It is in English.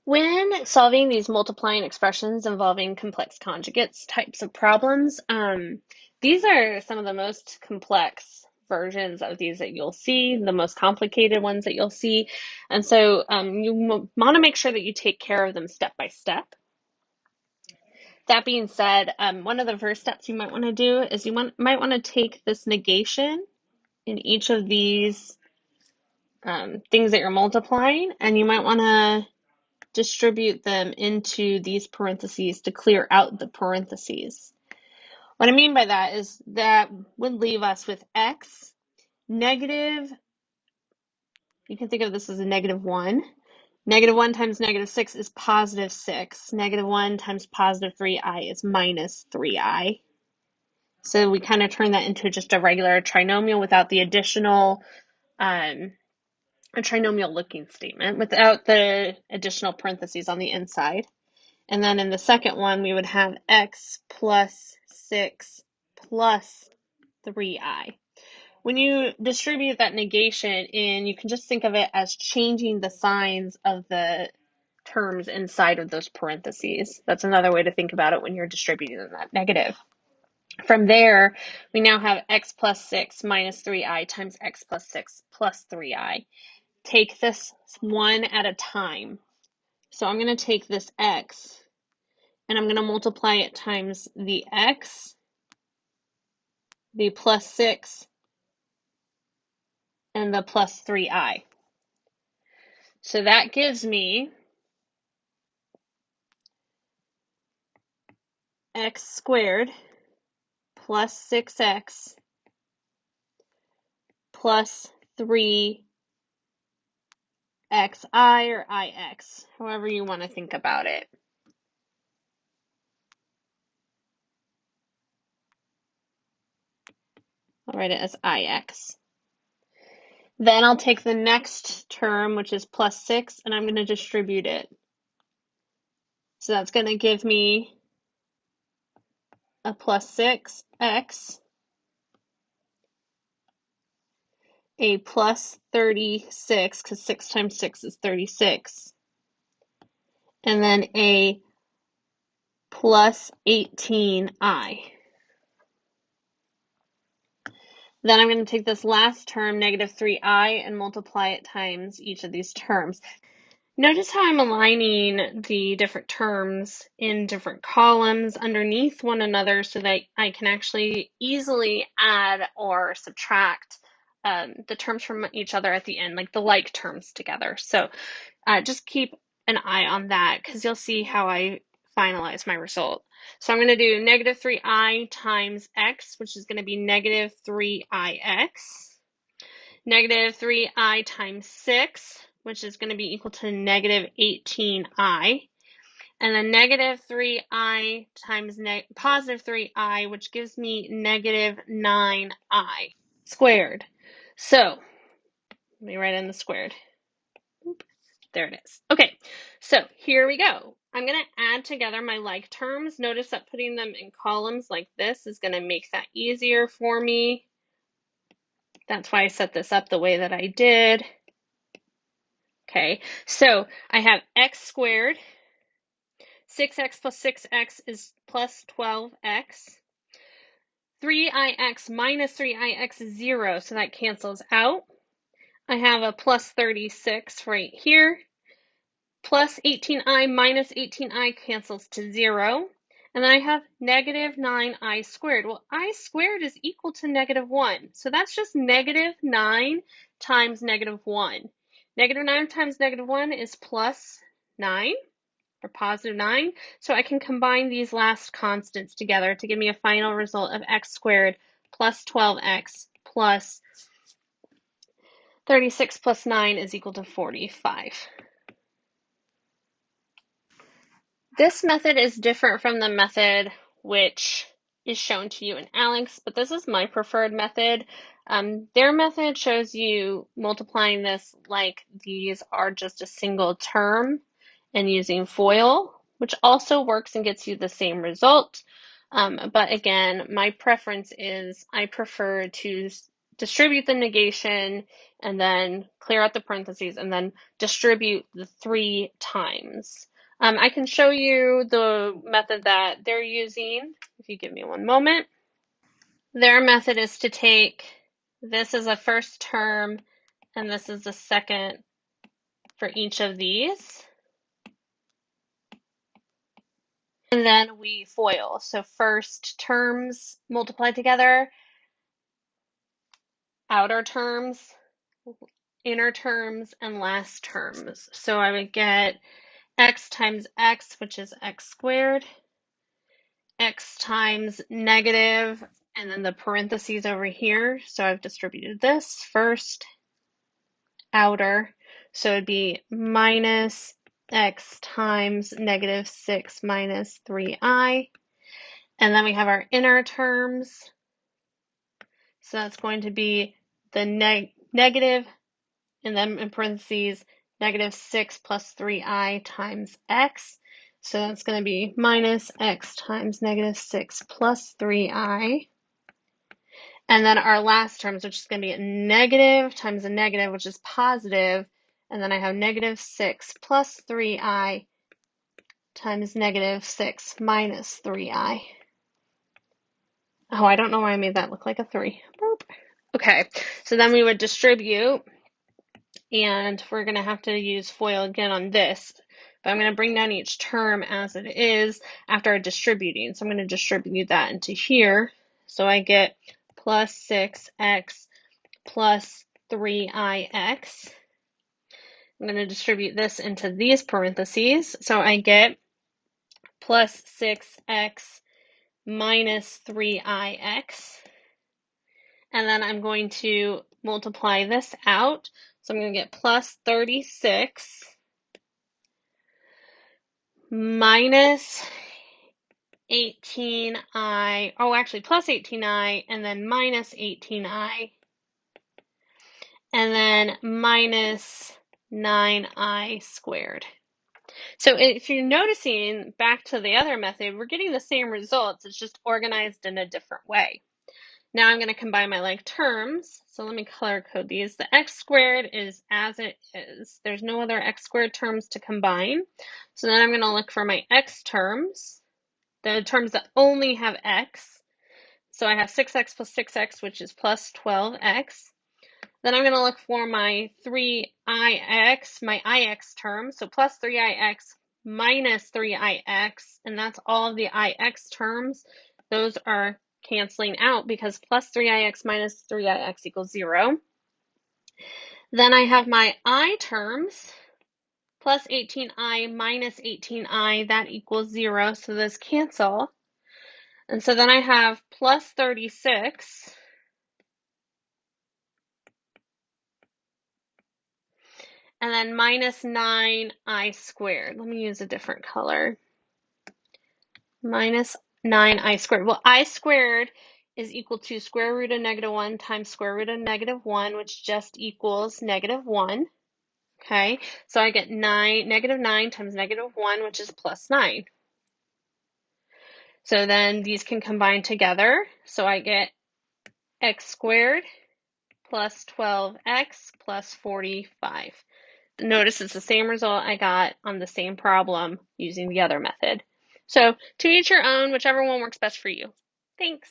When solving these multiplying expressions involving complex conjugates types of problems, these are some of the most complex versions of these that you'll see, the most complicated ones that you'll see. And so you want to make sure that you take care of them step by step. That being said, one of the first steps you might want to do is might want to take this negation in each of these things that you're multiplying, and you might want to distribute them into these parentheses to clear out the parentheses. What I mean by that is that would leave us with x negative, you can think of this as a -1. -1 times -6 is +6. -1 times +3i is -3i. So we kind of turn that into just a regular trinomial without the additional, a trinomial looking statement, without the additional parentheses on the inside. And then in the second one, we would have x plus 6 plus 3i. When you distribute that negation in, you can just think of it as changing the signs of the terms inside of those parentheses. That's another way to think about it when you're distributing that negative. From there, we now have x plus 6 minus 3i times x plus 6 plus 3i. Take this one at a time. So I'm going to take this x and I'm going to multiply it times the x, the plus 6, and the plus 3i. So that gives me x squared plus 6x plus 3xi or ix, however you want to think about it. I'll write it as ix. Then I'll take the next term, which is plus 6, and I'm going to distribute it. So that's going to give me a plus 6x, a plus 36, because 6 times 6 is 36, and then a plus 18i. Then I'm going to take this last term, -3i, and multiply it times each of these terms. Notice how I'm aligning the different terms in different columns underneath one another so that I can actually easily add or subtract the terms from each other at the end, like the like terms together. So just keep an eye on that because you'll see how I finalize my result. So I'm going to do -3i times x, which is going to be -3ix, -3i times 6, which is going to be equal to -18i, and then -3i times +3i, which gives me -9i squared. So let me write in the squared. There it is. Okay, so here we go. I'm going to add together my like terms. Notice that putting them in columns like this is going to make that easier for me. That's why I set this up the way that I did. Okay, so I have x squared. 6x plus 6x is plus 12x. 3ix minus 3ix is 0, so that cancels out. I have a plus 36 right here. Plus 18i minus 18i cancels to 0. And then I have -9i squared. Well, I squared is equal to -1. So that's just -9 times -1. -9 times -1 is plus 9 or positive 9. So I can combine these last constants together to give me a final result of x squared plus 12x plus 36 plus 9 is equal to 45. This method is different from the method which is shown to you in Alex, but this is my preferred method. Their method shows you multiplying this like these are just a single term and using FOIL, which also works and gets you the same result. But again, my preference is I prefer to distribute the negation, and then clear out the parentheses, and then distribute the 3 times. I can show you the method that they're using if you give me one moment. Their method is to take this as a first term and this is the second for each of these. And then we FOIL. So first terms multiplied together, outer terms, inner terms, and last terms. So I would get x times x, which is x squared, x times negative, and then the parentheses over here. So I've distributed this first, outer. So it'd be minus x times negative 6 minus 3i. And then we have our inner terms. So that's going to be the negative, and then in parentheses, negative 6 plus 3i times x. So that's going to be minus x times negative 6 plus 3i. And then our last terms, which is going to be a negative times a negative, which is positive. And then I have negative 6 plus 3i times negative 6 minus 3i. Oh, I don't know why I made that look like a 3. Okay, so then we would distribute, and we're going to have to use FOIL again on this. But I'm going to bring down each term as it is after distributing. So I'm going to distribute that into here. So I get plus 6x plus 3ix. I'm going to distribute this into these parentheses. So I get plus 6x minus 3ix. And then I'm going to multiply this out. So I'm going to get plus 36 minus 18i, oh, actually plus 18i, and then minus 18i, and then minus 9i squared. So if you're noticing back to the other method, we're getting the same results, it's just organized in a different way. Now I'm going to combine my like terms. So let me color code these. The x squared is as it is. There's no other x squared terms to combine. So then I'm going to look for my x terms, the terms that only have x. So I have 6x plus 6x, which is plus 12x. Then I'm going to look for my 3ix, my ix term. So plus 3ix minus 3ix, and that's all of the ix terms. Those are canceling out because plus 3ix minus 3ix equals 0. Then I have my I terms, plus 18i minus 18i, that equals 0, so those cancel. And so then I have plus 36 and then minus 9i squared. Let me use a different color. Minus 9i squared. Well, I squared is equal to square root of negative 1 times square root of negative 1, which just equals negative 1. Okay, so I get negative 9 times negative 1, which is plus 9. So then these can combine together. So I get x squared plus 12x plus 45. Notice it's the same result I got on the same problem using the other method. So to each your own, whichever one works best for you. Thanks.